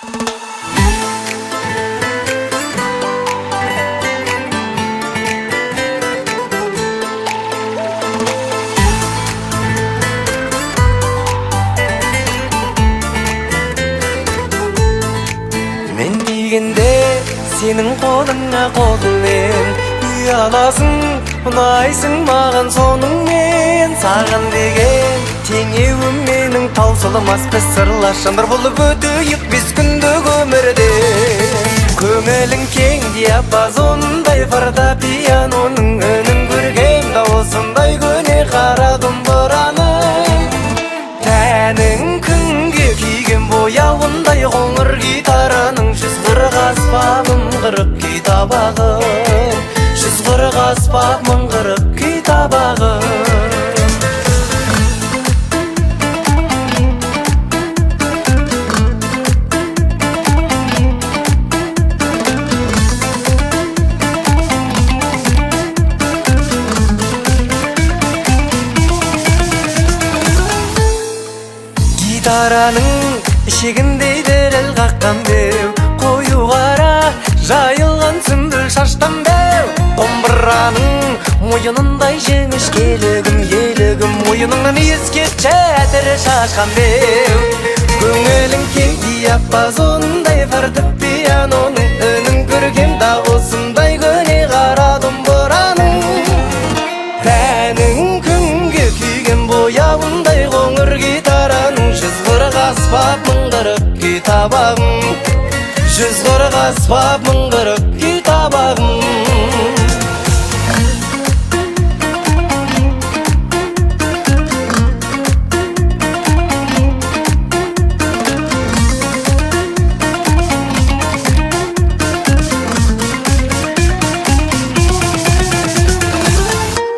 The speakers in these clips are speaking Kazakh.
Мен дегенде сенің қолыңа қолыңмен ұяласың, ұнайсың маған соныңмен. Саған деген теңеуім менің таусылмас біз сырлас жандар болып өтейік біз күндік өмірде. Көңілің кең диапазондай фортепианоның үнін көргем дауысындай көне қара домбыраның. Тәнің күнге күйген бояуындай қоңыр гитараның 140 аспабым 40 күй табағым, 140 аспабым 40 күй табағым. Гитараның ішегіндей дәлел қаққан беу, қою қара жайылған сүмбіл шаштан беу. Домбыраның мойынындай жеңіш келігім, елігім мойыныңнан ескет жәтірі шашқан беу. Көңілің кең диапазондай фортепианоның үнін көргем дауысындай көне қара домбыраның. Тәнің күнге күйген бояуындай қоңыр гитараның 140 аспабым 40 күй табағым, 140 аспабым 40 күй табағым.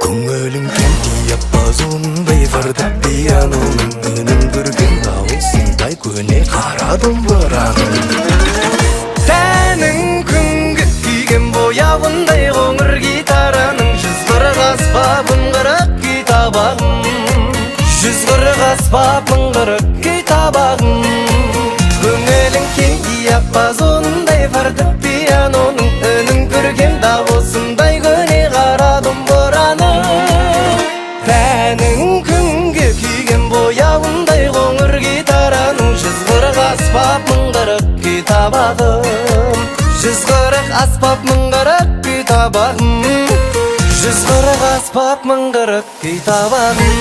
Көңілің кең диапазондай фортепианоның үнін көрген дауысындай көне қара домбыраның. Тәнің күнгі күйген бояуындай қоңыр гитараның 140 аспабым 40 күй табағым, 140 аспабым 40 күй табағым. Көңілің кең диапазондай фортепианоның үнін көрген дауысындай көне қара домбыраның. Тәнің күнге күйген бояуындай қоңыр гитараның 140 аспабым 40 күй табағым, 140 аспабым 40 күй табағым, 140 аспабым 40 күй табағым.